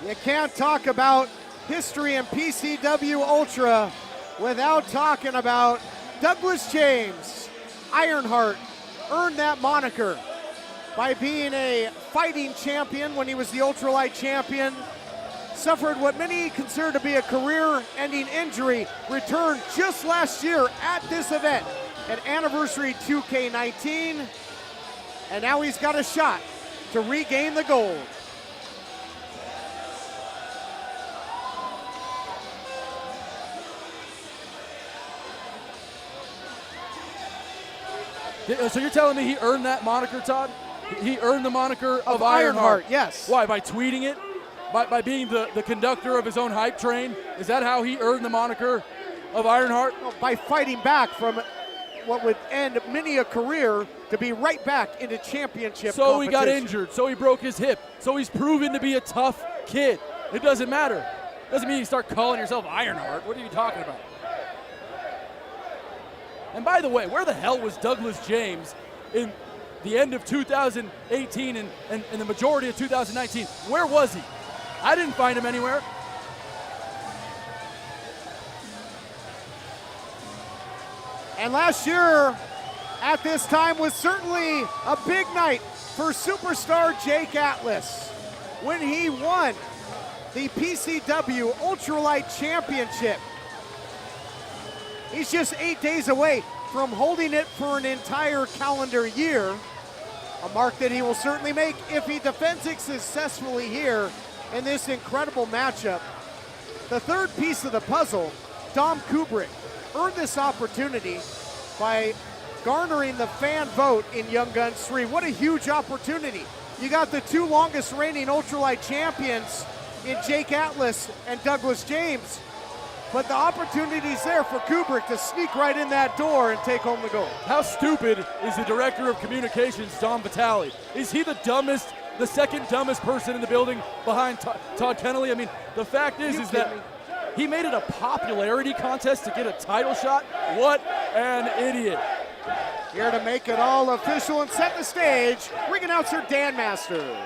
You can't talk about history in PCW Ultra without talking about Douglas James. Ironheart earned that moniker by being a fighting champion when he was the ultralight champion. Suffered what many consider to be a career-ending injury, returned just last year at this event at Anniversary 2K19, and now he's got a shot to regain the gold. So you're telling me he earned that moniker, Todd? He earned the moniker of Ironheart? Yes. Why, by tweeting it? By being the conductor of his own hype train? Is that how he earned the moniker of Ironheart? Well, by fighting back from what would end many a career to be right back into championship So competition. he got injured, so he broke his hip, so he's proven to be a tough kid. It doesn't matter. Doesn't mean you start calling yourself Ironheart. What are you talking about? And by the way, where the hell was Douglas James in the end of 2018 and the majority of 2019? Where was he? I didn't find him anywhere. And last year at this time was certainly a big night for superstar Jake Atlas when he won the PCW Ultralight Championship. He's just 8 days away from holding it for an entire calendar year, a mark that he will certainly make if he defends it successfully here in this incredible matchup. The third piece of the puzzle, Dom Kubrick, earned this opportunity by garnering the fan vote in Young Guns 3. What a huge opportunity. You got the two longest reigning ultralight champions in Jake Atlas and Douglas James, but the opportunity's there for Kubrick to sneak right in that door and take home the gold. How stupid is the director of communications, Dom Vitale? Is he the second dumbest person in the building behind Todd Kennelly? I mean, the fact is that he made it a popularity contest to get a title shot. What an idiot. Here to make it all official and set the stage, ring announcer Dan Masters.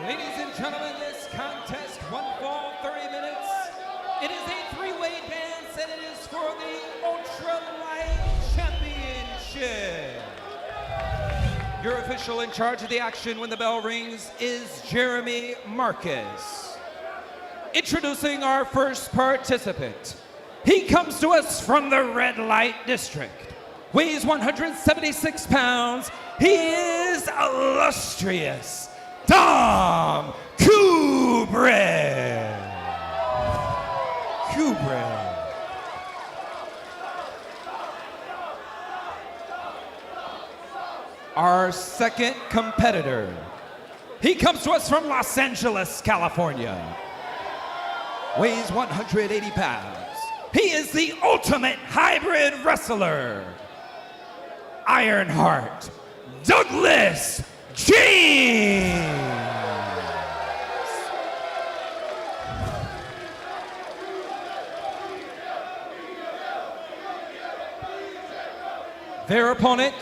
Ladies and gentlemen, this contest, 1 fall, 30 minutes. It is a three-way dance, and it is for the Ultralight Championship. Your official in charge of the action when the bell rings is Jeremy Marcus. Introducing our first participant. He comes to us from the Red Light District. Weighs 176 pounds. He is illustrious Dom Kubrick. Our second competitor. He comes to us from Los Angeles, California. Weighs 180 pounds. He is the ultimate hybrid wrestler. Ironheart, Douglas James. Their opponent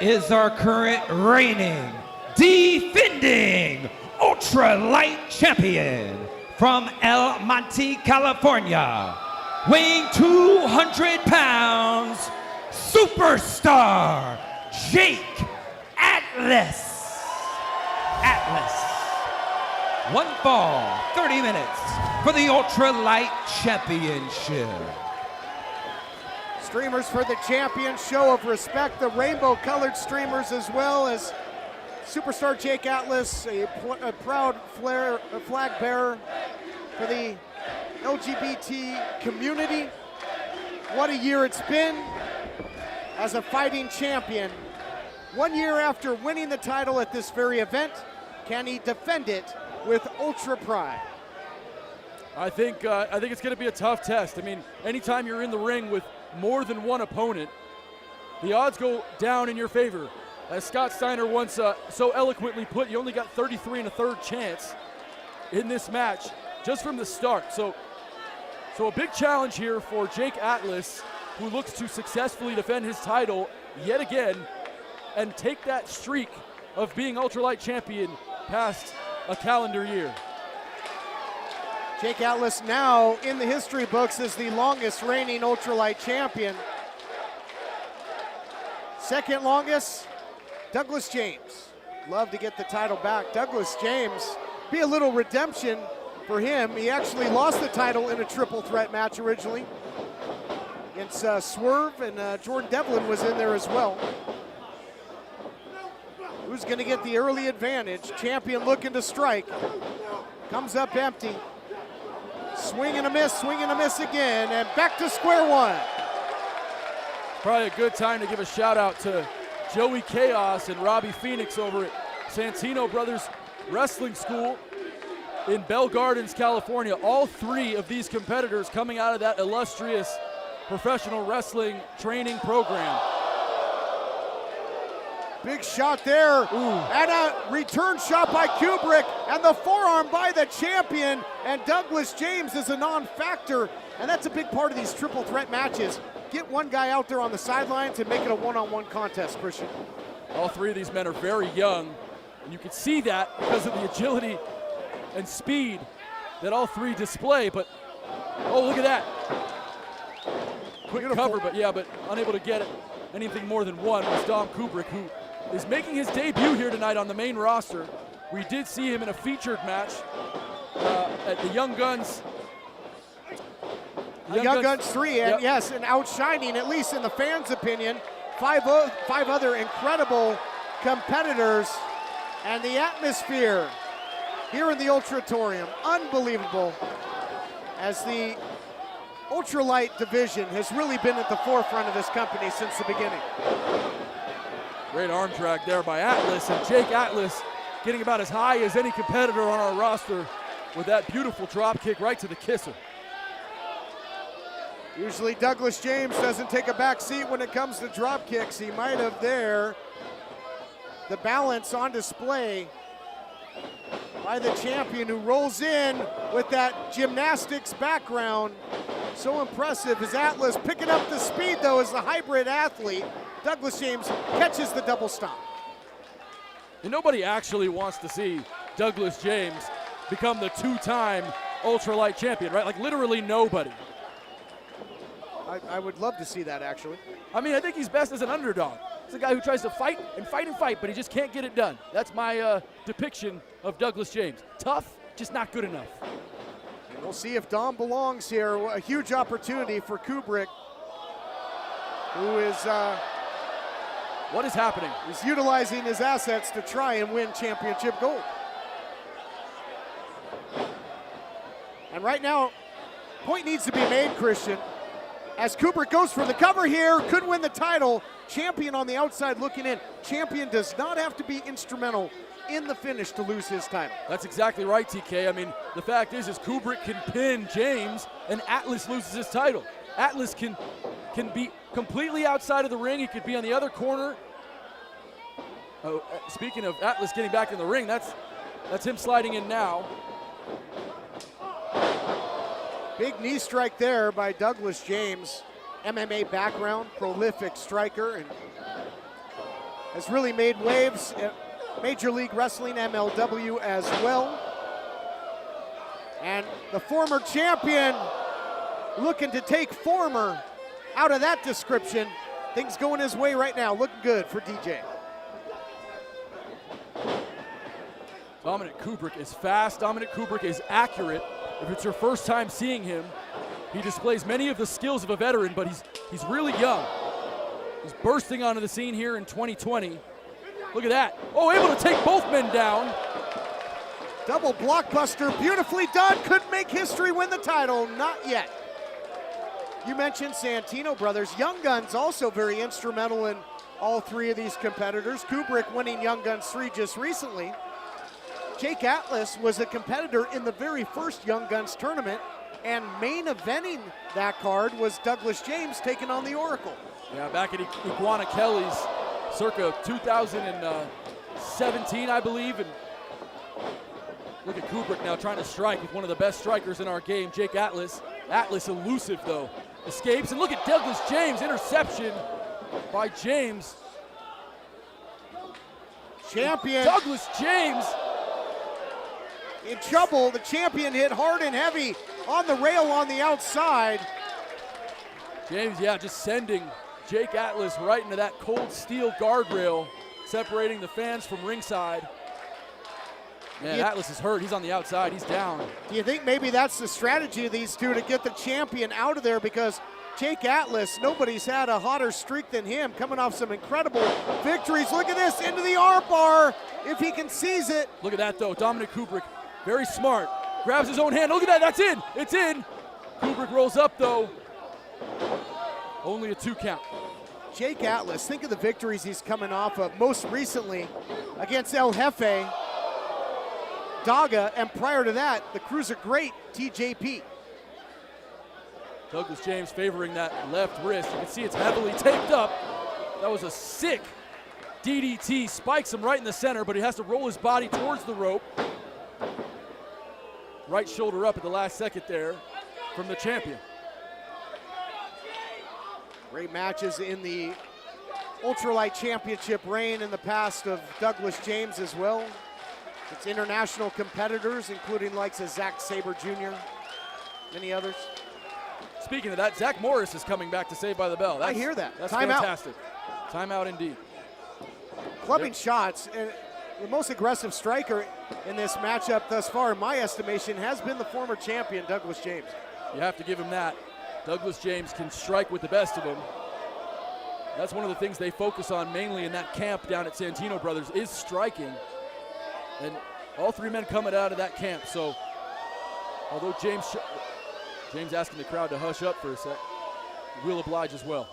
is our current reigning, defending ultralight champion from El Monte, California, weighing 200 pounds, superstar Jake Atlas. 1 fall, 30 minutes for the Ultralight Championship. Streamers for the champion, show of respect, the rainbow-colored streamers, as well as superstar Jake Atlas, a proud flag bearer for the LGBT community. What a year it's been as a fighting champion. 1 year after winning the title at this very event, can he defend it with ultra pride? I think it's going to be a tough test. I mean, anytime you're in the ring with more than one opponent, the odds go down in your favor. As Scott Steiner once so eloquently put, you only got 33 1/3 chance in this match just from the start. So a big challenge here for Jake Atlas, who looks to successfully defend his title yet again and take that streak of being ultralight champion past a calendar year. Jake Atlas now in the history books as the longest reigning ultralight champion. Second longest, Douglas James. Love to get the title back. Douglas James, be a little redemption for him. He actually lost the title in a triple threat match originally against Swerve, and Jordan Devlin was in there as well. Who's gonna get the early advantage? Champion looking to strike. Comes up empty. Swing and a miss again, and back to square one. Probably a good time to give a shout out to Joey Chaos and Robbie Phoenix over at Santino Brothers Wrestling School in Bell Gardens, California. All three of these competitors coming out of that illustrious professional wrestling training program. Big shot there, and a return shot by Kubrick, and the forearm by the champion, and Douglas James is a non-factor, and that's a big part of these triple threat matches. Get one guy out there on the sidelines and make it a one-on-one contest, Christian. All three of these men are very young, and you can see that because of the agility and speed that all three display, but oh, look at that. Quick Beautiful. cover, but unable to get it anything more than one was Dom Kubrick, who is making his debut here tonight on the main roster. We did see him in a featured match at the Young Guns. Young Guns 3, and yep. yes, and outshining, at least in the fans' opinion, five other incredible competitors, and the atmosphere here in the Ultratorium, unbelievable, as the ultralight division has really been at the forefront of this company since the beginning. Great arm drag there by Atlas, and Jake Atlas getting about as high as any competitor on our roster with that beautiful drop kick right to the kisser. Usually Douglas James doesn't take a back seat when it comes to drop kicks. He might have there. The balance on display by the champion, who rolls in with that gymnastics background. So impressive as Atlas picking up the speed though as the hybrid athlete. Douglas James catches the double stomp. And nobody actually wants to see Douglas James become the two-time ultralight champion, right? Like literally nobody. I would love to see that, actually. I mean, I think he's best as an underdog. He's a guy who tries to fight and fight and fight, but he just can't get it done. That's my depiction of Douglas James. Tough, just not good enough. And we'll see if Dom belongs here. A huge opportunity for Kubrick, who is what is happening? He's utilizing his assets to try and win championship gold. And right now, point needs to be made, Christian. As Kubrick goes for the cover here, could win the title. Champion on the outside looking in. Champion does not have to be instrumental in the finish to lose his title. That's exactly right, TK. I mean, the fact is Kubrick can pin James and Atlas loses his title. Atlas can be completely outside of the ring. He could be on the other corner. Oh, speaking of Atlas getting back in the ring, that's him sliding in now. Big knee strike there by Douglas James. MMA background, prolific striker, and has really made waves at Major League Wrestling, MLW, as well. And the former champion looking to take former out of that description. Things going his way right now, looking good for DJ. Dominic Kubrick is fast. Dominic Kubrick is accurate. If it's your first time seeing him, he displays many of the skills of a veteran, but he's really young. He's bursting onto the scene here in 2020. Look at that. Oh, able to take both men down. Double blockbuster, beautifully done. Could make history, win the title, not yet. You mentioned Santino Brothers. Young Guns also very instrumental in all three of these competitors. Kubrick winning Young Guns 3 just recently. Jake Atlas was a competitor in the very first Young Guns tournament, and main eventing that card was Douglas James taking on the Oracle. Yeah, back at Iguana Kelly's circa 2017, I believe. And look at Kubrick now trying to strike with one of the best strikers in our game, Jake Atlas. Atlas elusive though, escapes, and look at Douglas James, interception by James. Champion. Douglas James in trouble. The champion hit hard and heavy on the rail on the outside. James, yeah, just sending Jake Atlas right into that cold steel guardrail, separating the fans from ringside. Man, Atlas is hurt. He's on the outside. He's down. Do you think maybe that's the strategy of these two to get the champion out of there? Because Jake Atlas, nobody's had a hotter streak than him, coming off some incredible victories. Look at this, into the arm bar, if he can seize it. Look at that, though. Dominic Kubrick, very smart. Grabs his own hand. Look at that. That's in. It's in. Kubrick rolls up, though. Only a 2 count. Jake Atlas, think of the victories he's coming off of, most recently against El Jefe, Daga, and prior to that, the cruiser great TJP. Douglas James favoring that left wrist. You can see it's heavily taped up. That was a sick DDT. Spikes him right in the center, but he has to roll his body towards the rope. Right shoulder up at the last second there from the champion. Great matches in the Ultralight Championship reign in the past of Douglas James as well. It's international competitors, including likes of Zack Sabre Jr., many others. Speaking of that, Zach Morris is coming back to Saved by the Bell. I hear that. That's Time fantastic. Timeout indeed. Clubbing shots, and the most aggressive striker in this matchup thus far, in my estimation, has been the former champion, Douglas James. You have to give him that. Douglas James can strike with the best of them. That's one of the things they focus on mainly in that camp down at Santino Brothers is striking. And all 3 men coming out of that camp. So although James asking the crowd to hush up for a sec, we'll oblige as well.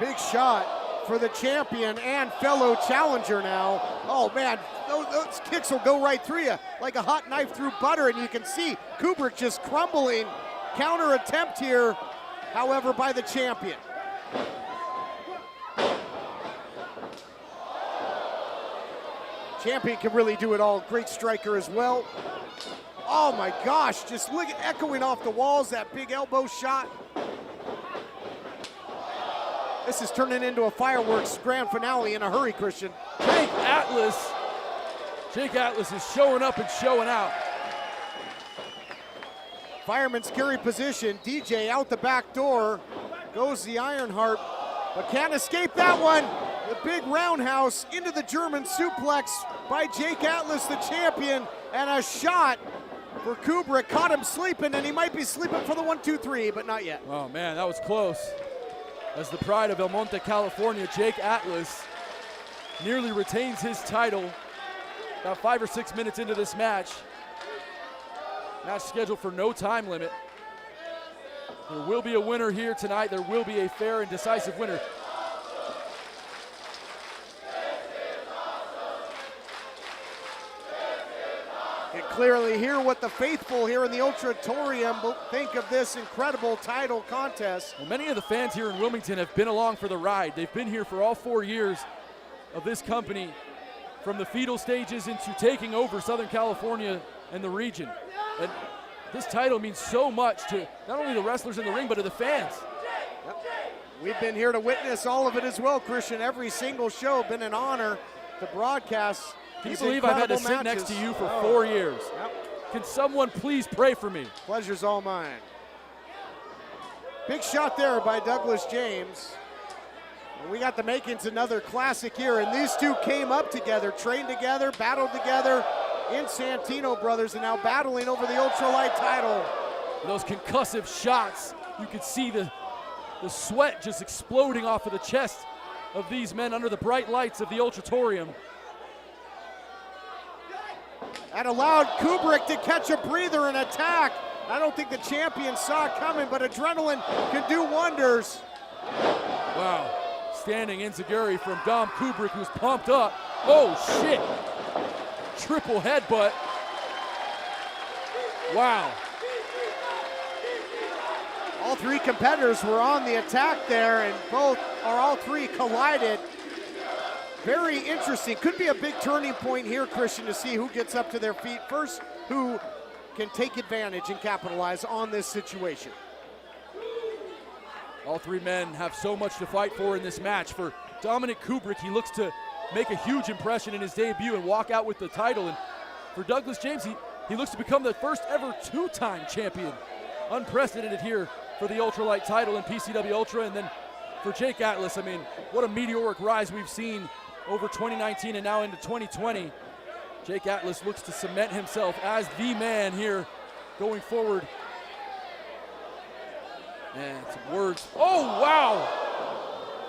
Big shot for the champion and fellow challenger now. Oh man, those kicks will go right through you like a hot knife through butter, and you can see Kubrick just crumbling. Counter attempt here, however, by the champion. Champion can really do it all. Great striker as well. Oh my gosh, just look at echoing off the walls, that big elbow shot. This is turning into a fireworks grand finale in a hurry, Christian. Jake Atlas is showing up and showing out. Fireman's carry position. DJ out the back door. Goes the Ironheart, but can't escape that one. The big roundhouse into the German suplex by Jake Atlas, the champion, and a shot for Kubrick. Caught him sleeping, and he might be sleeping for the 1-2-3, but not yet. Oh man, that was close. As the pride of El Monte, California, Jake Atlas nearly retains his title about 5 or 6 minutes into this match. Match scheduled for no time limit. There will be a winner here tonight. There will be a fair and decisive winner. And clearly hear what the faithful here in the Ultratorium think of this incredible title contest. Well, many of the fans here in Wilmington have been along for the ride. They've been here for all 4 years of this company, from the fetal stages into taking over Southern California and the region. And this title means so much to not only the wrestlers in the ring, but to the fans. Yep. We've been here to witness all of it as well, Christian. Every single show, been an honor to broadcast. Can you believe I've had to sit next to you for 4 years? Yep. Can someone please pray for me? Pleasure's all mine. Big shot there by Douglas James. And we got the makings another classic here, and these two came up together, trained together, battled together in Santino Brothers, and now battling over the Ultralight title. Those concussive shots, you could see the sweat just exploding off of the chest of these men under the bright lights of the Ultratorium. That allowed Kubrick to catch a breather and attack. I don't think the champion saw it coming, but adrenaline can do wonders. Wow, standing enziguri from Dom Kubrick, who's pumped up. Oh shit, triple headbutt. Wow. All 3 competitors were on the attack there, and all three collided. Very interesting. Could be a big turning point here, Christian, to see who gets up to their feet first, who can take advantage and capitalize on this situation. All three men have so much to fight for in this match. For Dominic Kubrick, he looks to make a huge impression in his debut and walk out with the title. And for Douglas James, he looks to become the first ever two-time champion. Unprecedented here for the ultralight title in PCW Ultra. And then for Jake Atlas, I mean, what a meteoric rise we've seen over 2019 and now into 2020. Jake Atlas looks to cement himself as the man here going forward. And some words. Oh, wow!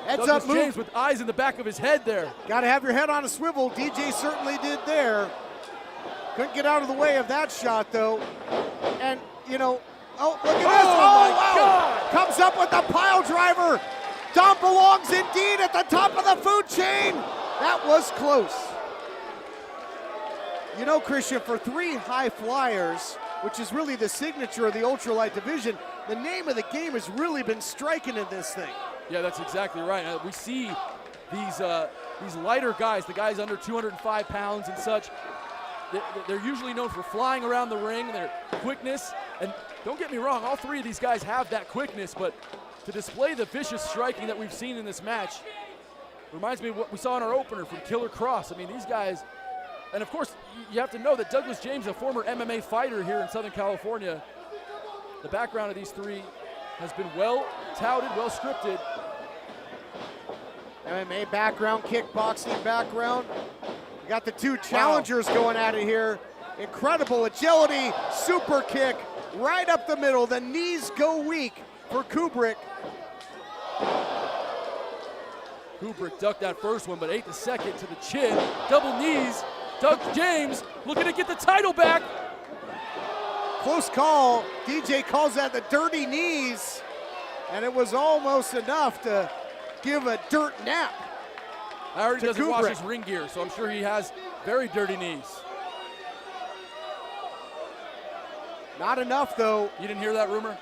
Heads Douglas up move. James with eyes in the back of his head there. Got to have your head on a swivel. DJ certainly did there. Couldn't get out of the way of that shot, though. And, you know, oh, look at this. my Wow. God. Comes up with the pile driver. Dom belongs indeed at the top of the food chain. That was close. You know, Christian, for three high flyers, which is really the signature of the ultralight division, the name of the game has really been striking in this thing. Yeah, that's exactly right. We see these lighter guys, the guys under 205 pounds and such, they're usually known for flying around the ring, their quickness. And don't get me wrong, all three of these guys have that quickness, but to display the vicious striking that we've seen in this match reminds me of what we saw in our opener from Killer Cross. I mean, these guys, and of course, you have to know that Douglas James, a former MMA fighter here in Southern California, the background of these three has been well touted, well scripted. MMA background, kickboxing background. We got the two challengers going at it here. Incredible agility, super kick, right up the middle. The knees go weak for Kubrick. Kubrick ducked that first one, but ate the second to the chin. Double knees. Doug James looking to get the title back. Close call. DJ calls that the dirty knees, and it was almost enough to give a dirt nap. I already to doesn't wash Kubrick. his ring gear, so I'm sure he has very dirty knees. Not enough, though. You didn't hear that rumor?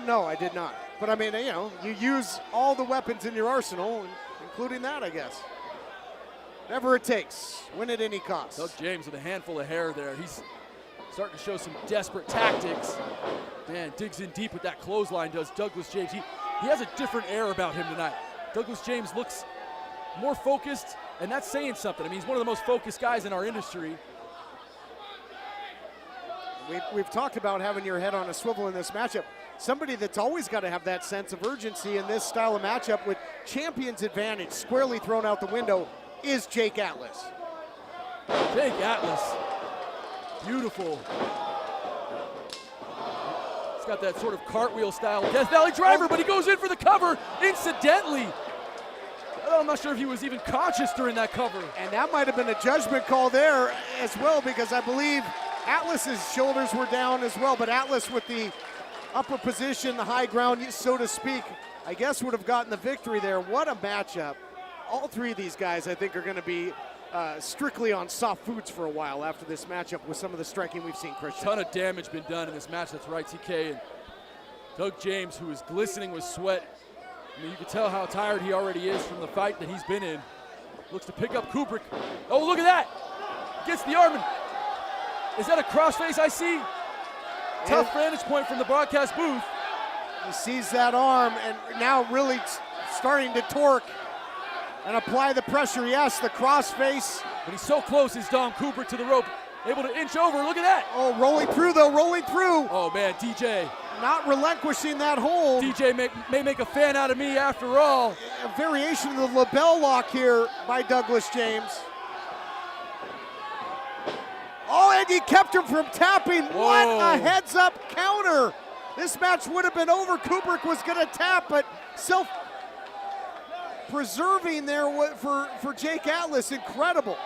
No, I did not. But I mean, you know, you use all the weapons in your arsenal, including that, I guess. Whatever it takes, win at any cost. Doug James with a handful of hair there. He's starting to show some desperate tactics. Man, digs in deep with that clothesline, does Douglas James. He has a different air about him tonight. Douglas James looks more focused, and that's saying something. I mean, he's one of the most focused guys in our industry. We've talked about having your head on a swivel in this matchup. Somebody that's always got to have that sense of urgency in this style of matchup with champion's advantage squarely thrown out the window is Jake Atlas. Jake Atlas, beautiful. He's got that sort of cartwheel style Death Valley driver, but he goes in for the cover incidentally. I'm not sure if he was even conscious during that cover. And that might have been a judgment call there as well, because I believe Atlas's shoulders were down as well, but Atlas with the upper position, the high ground, so to speak, I guess would have gotten the victory there. What a matchup. All three of these guys, I think, are going to be strictly on soft foods for a while after this matchup with some of the striking we've seen, Christian. Ton of damage been done in this match. That's right, TK. And Doug James, who is glistening with sweat. I mean, you can tell how tired he already is from the fight that he's been in. Looks to pick up Kubrick. Oh, look at that. Gets the arm. Is that a crossface I see? Tough vantage point from the broadcast booth. He sees that arm and now really starting to torque and apply the pressure. Yes, the crossface. But he's so close, is Dom Kubrick to the rope. Able to inch over, look at that. Oh, rolling through though, rolling through. Oh man, DJ. Not relinquishing that hold. DJ may make a fan out of me after all. A variation of the label lock here by Douglas James. Oh, and he kept him from tapping. Whoa. What a heads up counter. This match would have been over. Kubrick was gonna tap, but self-preserving there for Jake Atlas, incredible.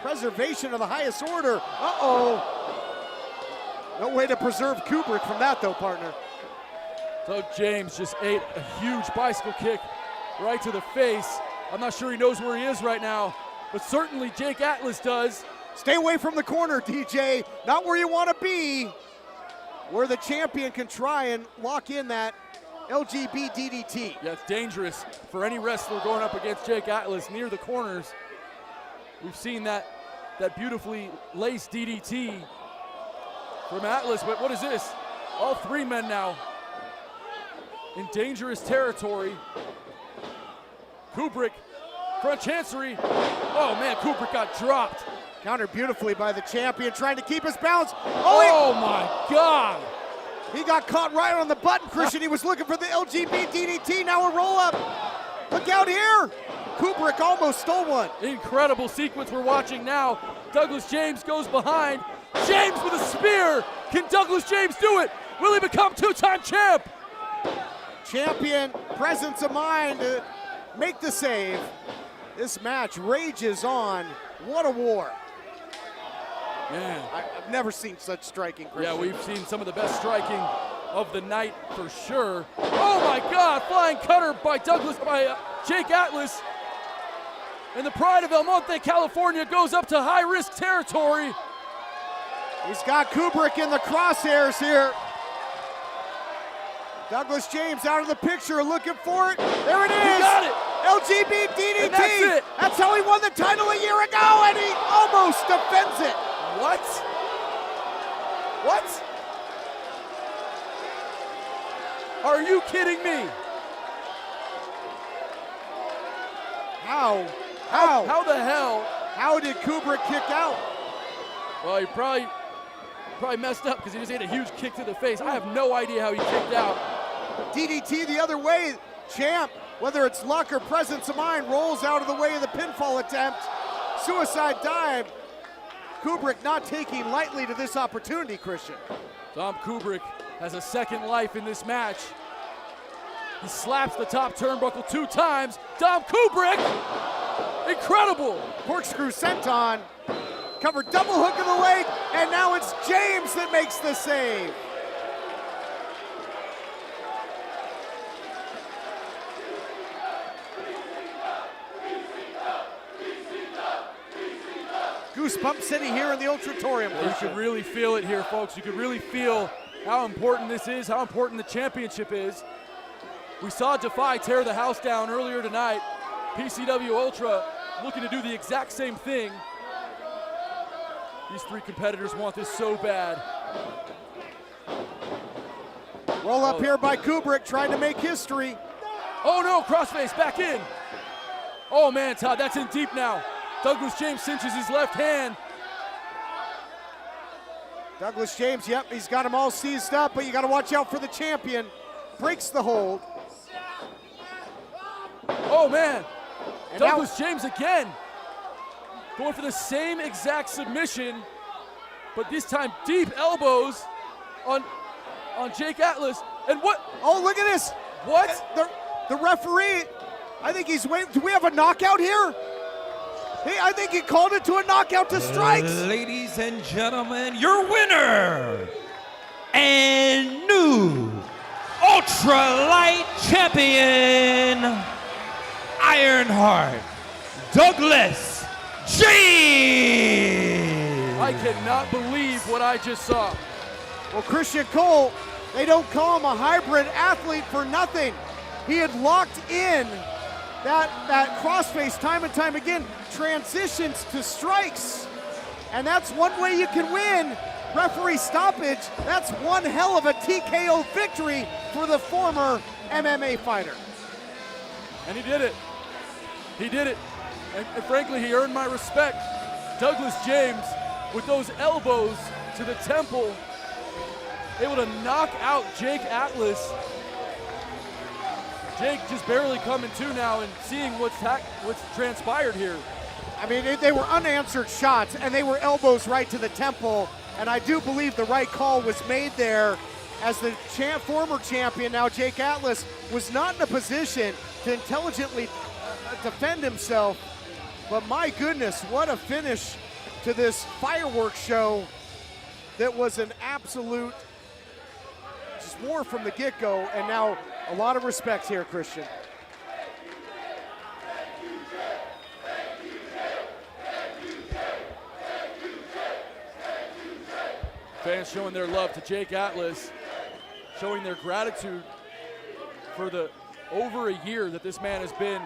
Preservation of the highest order. Uh-oh. No way to preserve Kubrick from that though, partner. Doug James just ate a huge bicycle kick right to the face. I'm not sure he knows where he is right now, but certainly Jake Atlas does. Stay away from the corner, DJ. Not where you want to be. Where the champion can try and lock in that LGB DDT. Yeah, it's dangerous for any wrestler going up against Jake Atlas near the corners. We've seen that beautifully laced DDT from Atlas, but what is this? All three men now in dangerous territory. Kubrick, front chancery. Oh man, Kubrick got dropped. Countered beautifully by the champion, trying to keep his balance. Oh my God. He got caught right on the button, Christian. He was looking for the LGB DDT, now a roll up. Look out here. Kubrick almost stole one. Incredible sequence we're watching now. Douglas James goes behind. James with a spear. Can Douglas James do it? Will he become two-time champ? Champion, presence of mind to make the save. This match rages on. What a war. Man. I've never seen such striking, Christian. Yeah, we've seen some of the best striking of the night for sure. Oh my God, flying cutter by Jake Atlas. And the pride of El Monte, California goes up to high-risk territory. He's got Kubrick in the crosshairs here. Douglas James out of the picture, looking for it. There it is. He got it. LGB DDT. And that's it. That's how he won the title a year ago, and he almost defends it. What? What? Are you kidding me? How? How the hell? How did Kubrick kick out? Well, he probably messed up because he just ate a huge kick to the face. I have no idea how he kicked out. DDT the other way. Champ, whether it's luck or presence of mind, rolls out of the way of the pinfall attempt. Suicide dive. Kubrick not taking lightly to this opportunity, Christian. Dom Kubrick has a second life in this match. He slaps the top turnbuckle 2 times. Dom Kubrick, incredible. Corkscrew senton, covered double hook of the leg, and now it's James that makes the save. Goosebump City here in the Ultratorium. You can really feel it here, folks. You can really feel how important this is, how important the championship is. We saw Defy tear the house down earlier tonight. PCW Ultra looking to do the exact same thing. These 3 competitors want this so bad. Roll up here by Kubrick, trying to make history. Oh no, crossface back in. Oh man, Todd, that's in deep now. Douglas James cinches his left hand. Douglas James, yep, he's got him all seized up, but you got to watch out for the champion. Breaks the hold. Oh man, and Douglas James again. Going for the same exact submission, but this time deep elbows on Jake Atlas. And what? Oh, look at this. What? The referee, I think he's waiting. Do we have a knockout here? Hey, I think he called it to a knockout to strikes. Ladies and gentlemen, your winner and new ultralight champion, Ironheart, Douglas James. I cannot believe what I just saw. Well, Christian Cole, they don't call him a hybrid athlete for nothing. He had locked in that crossface time and time again, transitions to strikes. And that's one way you can win. Referee stoppage, that's one hell of a TKO victory for the former MMA fighter. And he did it. He did it. And frankly, he earned my respect. Douglas James, with those elbows to the temple, able to knock out Jake Atlas. Jake just barely coming to now and seeing what's transpired here. I mean, they were unanswered shots, and they were elbows right to the temple. And I do believe the right call was made there, as the former champion, now Jake Atlas, was not in a position to intelligently defend himself. But my goodness, what a finish to this fireworks show that was an absolute just war from the get-go, and now a lot of respect here, Christian. Fans showing their love to Jake Atlas, showing their gratitude for the over a year that this man has been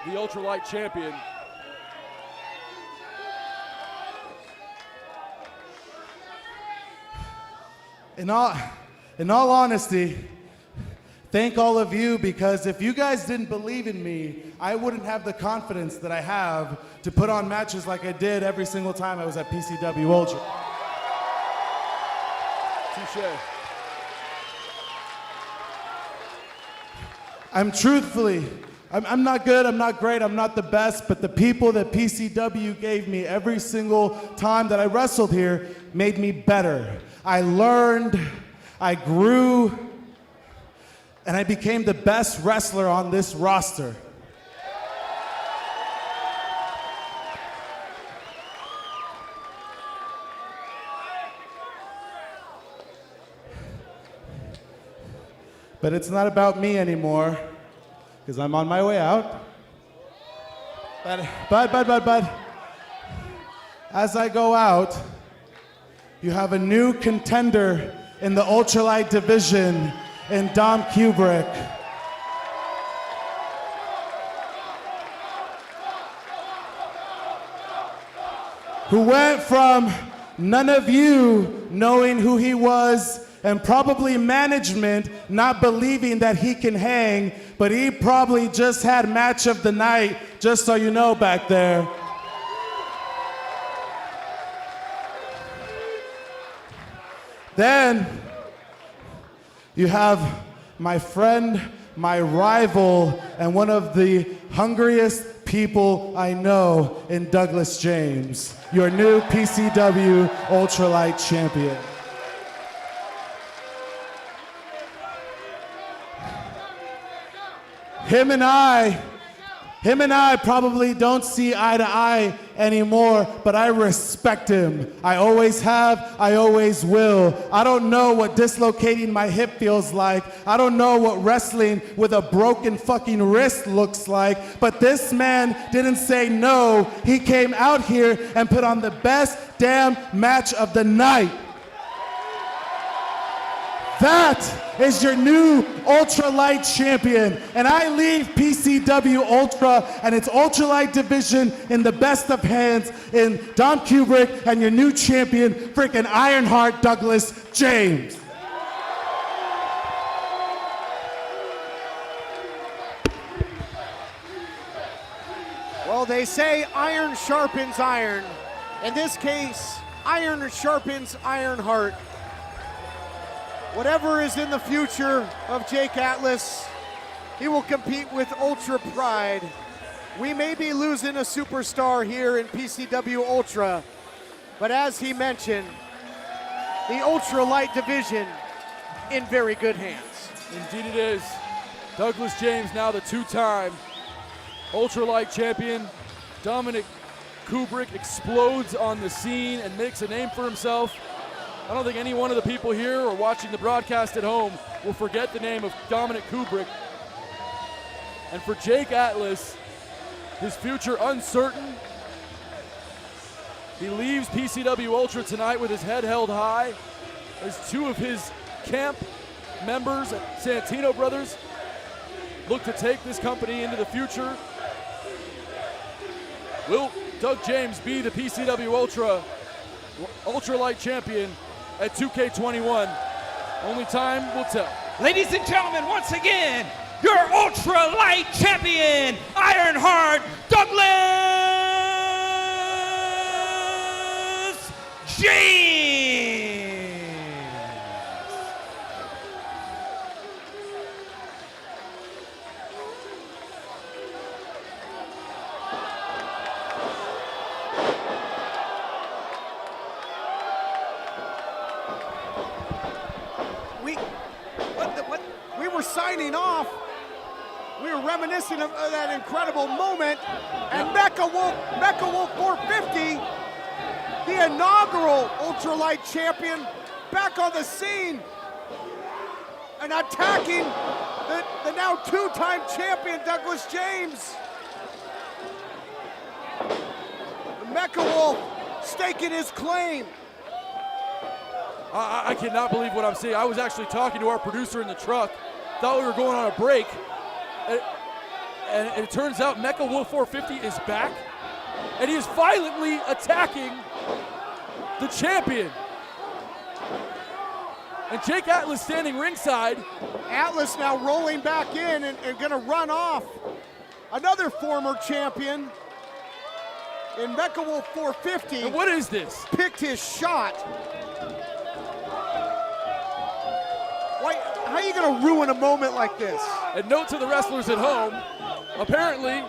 the ultralight champion. In all honesty, thank all of you, because if you guys didn't believe in me, I wouldn't have the confidence that I have to put on matches like I did every single time I was at PCW Ultra. Touche. I'm not good, I'm not great, I'm not the best, but the people that PCW gave me every single time that I wrestled here made me better. I learned, I grew, and I became the best wrestler on this roster. But it's not about me anymore, because I'm on my way out. But, as I go out, you have a new contender in the ultralight division in Dom Kubrick. Who went from none of you knowing who he was and probably management not believing that he can hang, but he probably just had match of the night, just so you know back there. Then you have my friend, my rival, and one of the hungriest people I know in Douglas James, your new PCW Ultralight champion. Him and I probably don't see eye to eye anymore, but I respect him. I always have, I always will. I don't know what dislocating my hip feels like. I don't know what wrestling with a broken fucking wrist looks like, but this man didn't say no. He came out here and put on the best damn match of the night. That is your new ultralight champion. And I leave PCW Ultra and its ultralight division in the best of hands in Dom Kubrick and your new champion, freaking Ironheart Douglas James. Well, they say iron sharpens iron. In this case, iron sharpens Ironheart. Whatever is in the future of Jake Atlas, he will compete with Ultra Pride. We may be losing a superstar here in PCW Ultra, but as he mentioned, the Ultralight division in very good hands. Indeed it is. Douglas James, now the two-time Ultralight champion. Dominic Kubrick explodes on the scene and makes a name for himself. I don't think any one of the people here or watching the broadcast at home will forget the name of Dominic Kubrick. And for Jake Atlas, his future uncertain. He leaves PCW Ultra tonight with his head held high as two of his camp members at Santino Brothers look to take this company into the future. Will Doug James be the PCW Ultralight champion at 2K21? Only time will tell. Ladies and gentlemen, once again, your Ultralight champion, Ironheart Douglas James. We were signing off. We were reminiscing of that incredible moment, and Mecha Wolf 450, the inaugural Ultralight champion, back on the scene and attacking the now two-time champion Douglas James. Mecha Wolf staking his claim. I cannot believe what I'm seeing. I was actually talking to our producer in the truck. Thought we were going on a break. And it turns out Mecha Wolf 450 is back. And he is violently attacking the champion. And Jake Atlas standing ringside. Atlas now rolling back in and going to run off. Another former champion in Mecha Wolf 450. And what is this? Picked his shot. Why, how are you going to ruin a moment like this? And note to the wrestlers at home, apparently,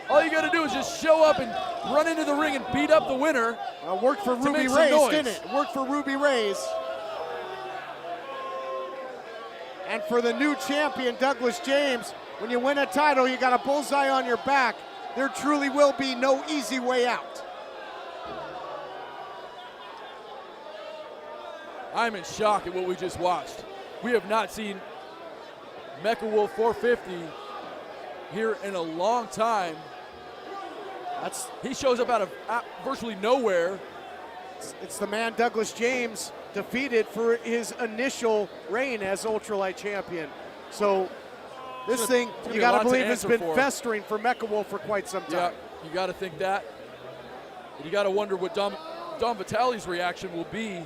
all you got to do is just show up and run into the ring and beat up the winner. Worked for Ruby make some Rays, noise. didn't it? Worked for Ruby Rays. And for the new champion, Douglas James, when you win a title, you got a bullseye on your back. There truly will be no easy way out. I'm in shock at what we just watched. We have not seen Mecha Wolf 450 here in a long time. He shows up out of virtually nowhere. It's the man Douglas James defeated for his initial reign as ultralight champion. So this thing, you got to believe, has been festering for Mecha Wolf for quite some time. Yeah, you got to think that. And you got to wonder what Dom Vitale's reaction will be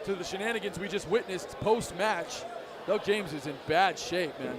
to the shenanigans we just witnessed post-match. Doug James is in bad shape, man.